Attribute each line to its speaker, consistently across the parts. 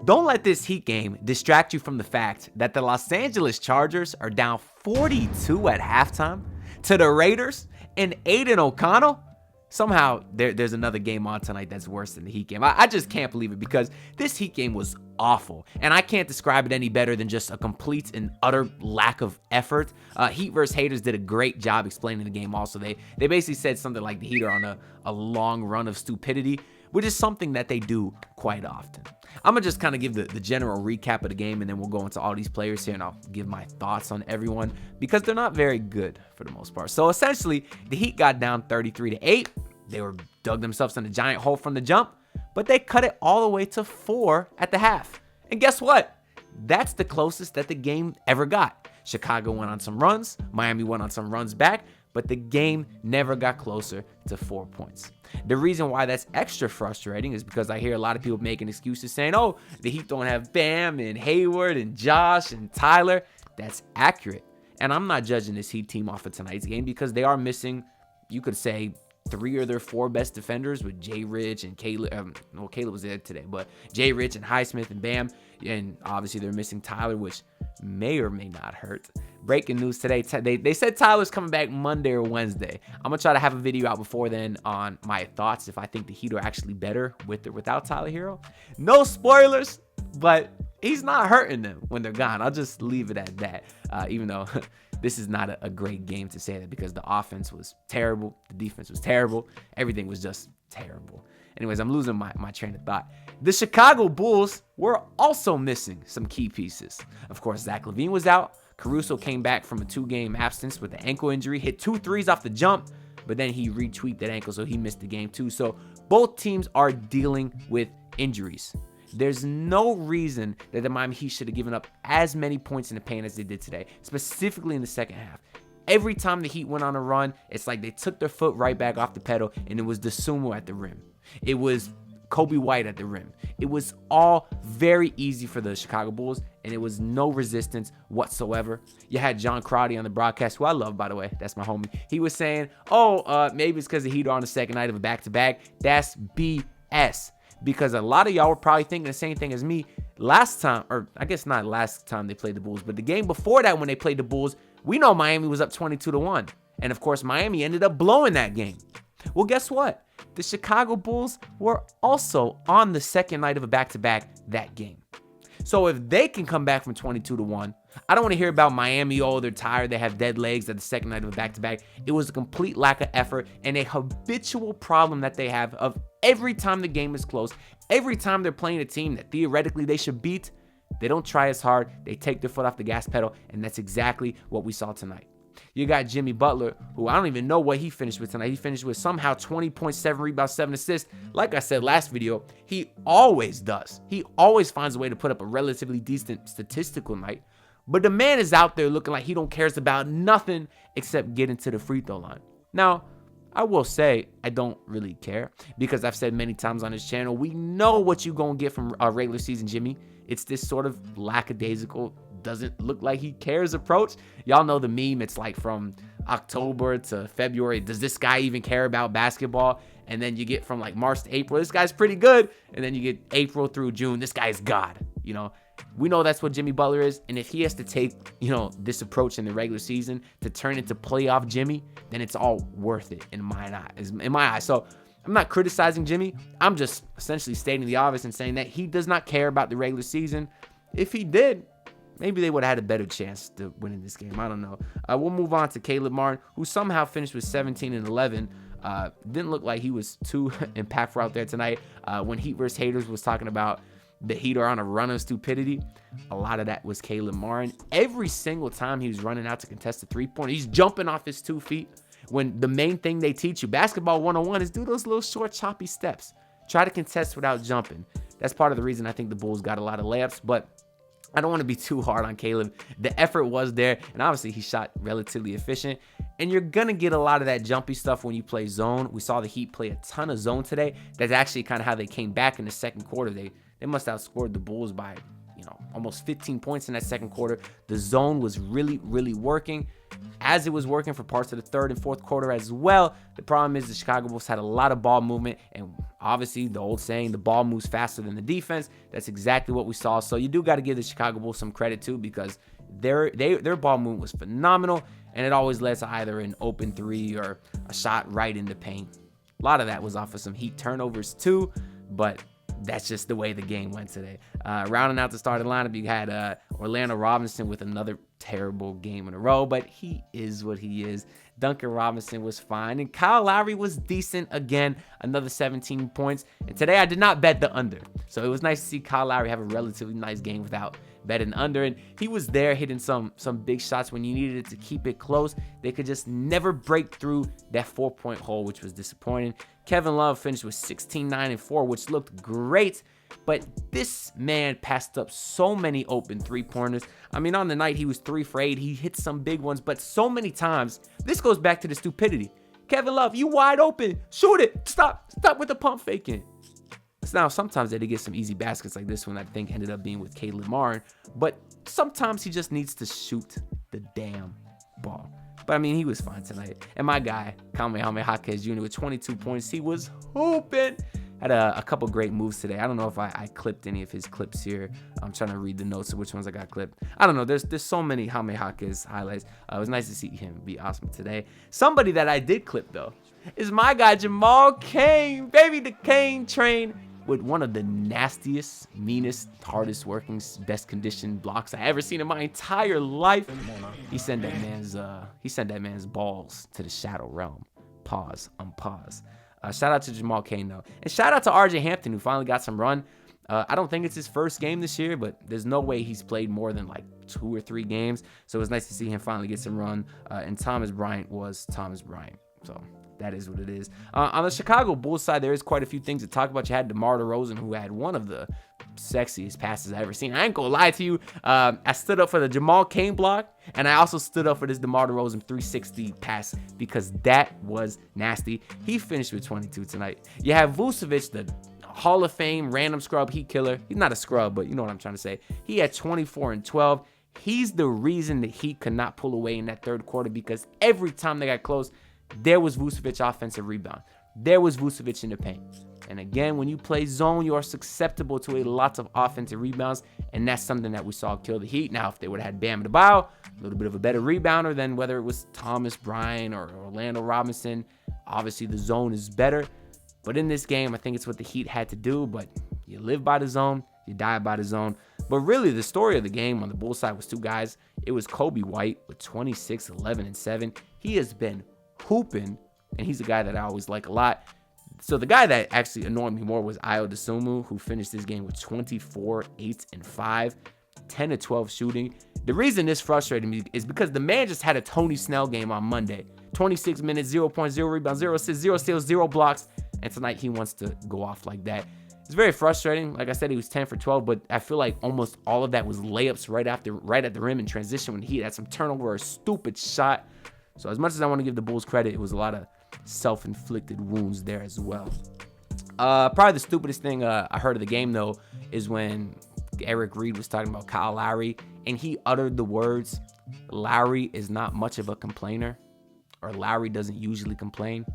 Speaker 1: Don't let this Heat game distract you from the fact that the Los Angeles Chargers are down 42 at halftime to the Raiders and Aiden O'Connell. Somehow there's another game on tonight that's worse than the Heat game. I just can't believe it, because this Heat game was awful, and I can't describe it any better than just a complete and utter lack of effort. Heat vs. Haters did a great job explaining the game also. They basically said something like the Heat are on a long run of stupidity, which is something that they do quite often. I'm going to just kind of give the general recap of the game, and then we'll go into all these players here, and I'll give my thoughts on everyone, because they're not very good for the most part. So essentially, the Heat got down 33-8. They dug themselves in a giant hole from the jump, but they cut it all the way to 4 at the half. And guess what? That's the closest that the game ever got. Chicago went on some runs. Miami went on some runs back, but the game never got closer to 4 points. The reason why that's extra frustrating is because I hear a lot of people making excuses saying, oh, the Heat don't have Bam and Hayward and Josh and Tyler. That's accurate. And I'm not judging this Heat team off of tonight's game, because they are missing, you could say, 3 of their 4 best defenders with Jay Rich and Caleb. Caleb was there today, but Jay Rich and Highsmith and Bam. And obviously they're missing Tyler, which may or may not hurt. Breaking news today, they said Tyler's coming back Monday or Wednesday. I'm going to try to have a video out before then on my thoughts if I think the Heat are actually better with or without Tyler Hero. No spoilers, but he's not hurting them when they're gone. I'll just leave it at that, even though this is not a great game to say that, because the offense was terrible, the defense was terrible, everything was just terrible. Anyways, I'm losing my train of thought. The Chicago Bulls were also missing some key pieces. Of course, Zach LaVine was out. Caruso came back from a 2-game absence with an ankle injury, hit 2 threes off the jump, but then he retweaked that ankle, so he missed the game too. So both teams are dealing with injuries. There's no reason that the Miami Heat should have given up as many points in the paint as they did today, specifically in the second half. Every time the Heat went on a run, it's like they took their foot right back off the pedal, and it was Dosunmu at the rim. It was Coby White at the rim. It was all very easy for the Chicago Bulls, and it was no resistance whatsoever. You had John Crotty on the broadcast, who I love, by the way. That's my homie. He was saying, maybe it's because the Heat are on the second night of a back-to-back. That's BS. Because a lot of y'all were probably thinking the same thing as me last time, or I guess not last time they played the Bulls, but the game before that when they played the Bulls, we know Miami was up 22-1. And of course, Miami ended up blowing that game. Well, guess what? The Chicago Bulls were also on the second night of a back-to-back that game. So if they can come back from 22-1, I don't want to hear about Miami, oh, they're tired, they have dead legs at the second night of a back-to-back. It was a complete lack of effort and a habitual problem that they have of every time the game is close, every time they're playing a team that theoretically they should beat, they don't try as hard, they take their foot off the gas pedal, and that's exactly what we saw tonight. You got Jimmy Butler, who I don't even know what he finished with tonight. He finished with somehow 20.7 rebounds, 7 assists. Like I said last video, he always does. He always finds a way to put up a relatively decent statistical night. But the man is out there looking like he don't cares about nothing except getting to the free throw line. Now, I will say I don't really care, because I've said many times on this channel, we know what you're going to get from a regular season Jimmy. It's this sort of lackadaisical, doesn't look like he cares approach. Y'all know the meme. It's like from October to February. Does this guy even care about basketball? And then you get from like March to April, this guy's pretty good. And then you get April through June, this guy's God. You know, we know that's what Jimmy Butler is. And if he has to take, this approach in the regular season to turn into playoff Jimmy, then it's all worth it in my eyes. So I'm not criticizing Jimmy. I'm just essentially stating the obvious and saying that he does not care about the regular season. If he did, maybe they would have had a better chance to win in this game. I don't know. We'll move on to Caleb Martin, who somehow finished with 17 and 11. Didn't look like he was too impactful out there tonight. When Heat vs. Haters was talking about the Heat are on a run of stupidity, a lot of that was Caleb Martin. Every single time he was running out to contest a three-pointer, he's jumping off his 2 feet. When the main thing they teach you, basketball 101, is do those little short, choppy steps. Try to contest without jumping. That's part of the reason I think the Bulls got a lot of layups, but I don't want to be too hard on Caleb. The effort was there, and obviously he shot relatively efficient. And you're going to get a lot of that jumpy stuff when you play zone. We saw the Heat play a ton of zone today. That's actually kind of how they came back in the second quarter. They must have outscored the Bulls by, almost 15 points in that second quarter. The zone was really, really working, as it was working for parts of the third and fourth quarter as well. The problem is the Chicago Bulls had a lot of ball movement, and obviously, the old saying, the ball moves faster than the defense. That's exactly what we saw. So you do got to give the Chicago Bulls some credit, too, because their ball movement was phenomenal, and it always led to either an open three or a shot right in the paint. A lot of that was off of some Heat turnovers, too, but that's just the way the game went today. Rounding out the starting lineup, you had Orlando Robinson with another terrible game in a row, but he is what he is. Duncan Robinson was fine, and Kyle Lowry was decent again, another 17 points. And today I did not bet the under, so it was nice to see Kyle Lowry have a relatively nice game without betting under. And he was there hitting some big shots when you needed it to keep it close. They could just never break through that 4-point hole, which was disappointing. Kevin Love finished with 16, 9, and 4, which looked great. But this man passed up so many open three-pointers. I mean, on the night, he was 3 for 8. He hit some big ones, but so many times, this goes back to the stupidity. Kevin Love, you wide open. Shoot it. Stop with the pump faking. Now, sometimes they did get some easy baskets like this one, I think ended up being with Caleb Martin, but sometimes he just needs to shoot the damn ball. But, I mean, he was fine tonight. And my guy, Jaquez Jr. with 22 points, he was hooping. Had a couple great moves today. I don't know if I clipped any of his clips here. I'm trying to read the notes of which ones I got clipped. I don't know. There's so many Jaime Jaquez highlights. It was nice to see him be awesome today. Somebody that I did clip, though, is my guy Jamal Cain. Baby, the Cain train with one of the nastiest, meanest, hardest working, best conditioned blocks I ever seen in my entire life. He sent that man's balls to the shadow realm. Pause. Unpause. Shout out to Jamal Cain, though. And shout out to RJ Hampton, who finally got some run. I don't think it's his first game this year, but there's no way he's played more than like 2 or 3 games. So it was nice to see him finally get some run. And Thomas Bryant was Thomas Bryant. So that is what it is. On the Chicago Bulls side, there is quite a few things to talk about. You had DeMar DeRozan, who had one of the sexiest passes I've ever seen. I ain't gonna lie to you. I stood up for the Jamal Cain block, and I also stood up for this DeMar DeRozan 360 pass because that was nasty. He finished with 22 tonight. You have Vucevic, the Hall of Fame random scrub Heat killer. He's not a scrub, but you know what I'm trying to say. He had 24 and 12. He's the reason the Heat could not pull away in that third quarter because every time they got close, there was Vucevic offensive rebound. There was Vucevic in the paint. And again, when you play zone, you are susceptible to a lot of offensive rebounds, and that's something that we saw kill the Heat. Now, if they would have had Bam Adebayo, a little bit of a better rebounder than whether it was Thomas Bryant or Orlando Robinson, obviously the zone is better. But in this game, I think it's what the Heat had to do, but you live by the zone, you die by the zone. But really, the story of the game on the Bulls side was 2 guys. It was Coby White with 26, 11, and 7. He has been hooping, and he's a guy that I always like a lot. So the guy that actually annoyed me more was Dosunmu, who finished this game with 24, 8, and 5, 10 to 12 shooting. The reason this frustrated me is because the man just had a Tony Snell game on Monday. 26 minutes, 0 points, 0 rebounds, 0 assists, 0 steals, 0 blocks, and tonight he wants to go off like that. It's very frustrating. Like I said, he was 10 for 12, but I feel like almost all of that was layups right at the rim in transition when he had some turnover or a stupid shot. So as much as I want to give the Bulls credit, it was a lot of self-inflicted wounds there as well. Probably the stupidest thing I heard of the game, though, is when Eric Reed was talking about Kyle Lowry, and he uttered the words, "Lowry is not much of a complainer," or "Lowry doesn't usually complain."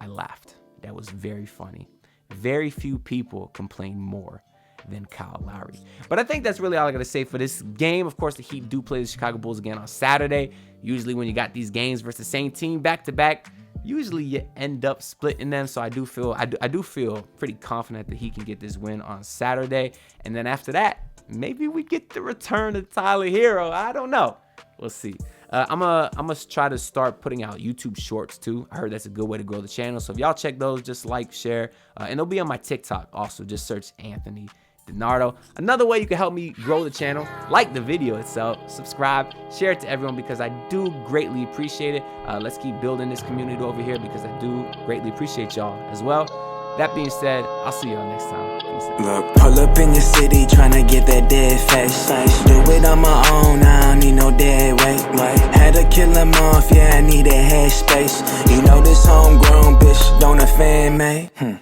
Speaker 1: I laughed. That was very funny. Very few people complain more than Kyle Lowry. But I think that's really all I got to say for this game. Of course, the Heat do play the Chicago Bulls again on Saturday. Usually when you got these games versus the same team back-to-back, usually you end up splitting them. So I do feel pretty confident that he can get this win on Saturday. And then after that, maybe we get the return of Tyler Hero. I don't know. We'll see. I'm gonna try to start putting out YouTube shorts too. I heard that's a good way to grow the channel. So if y'all check those, just like, share, and they'll be on my TikTok also. Just search Anthony DiNardo. Another way you can help me grow the channel, like the video itself, subscribe, share it to everyone because I do greatly appreciate it. Let's keep building this community over here because I do greatly appreciate y'all as well. That being said, I'll see y'all next time. Peace out.
Speaker 2: Look, pull up in your city tryna get that dead face. Do it on my own, I don't need no dead weight. Had to kill him off, yeah, I need a head space. You know this homegrown bitch don't offend me.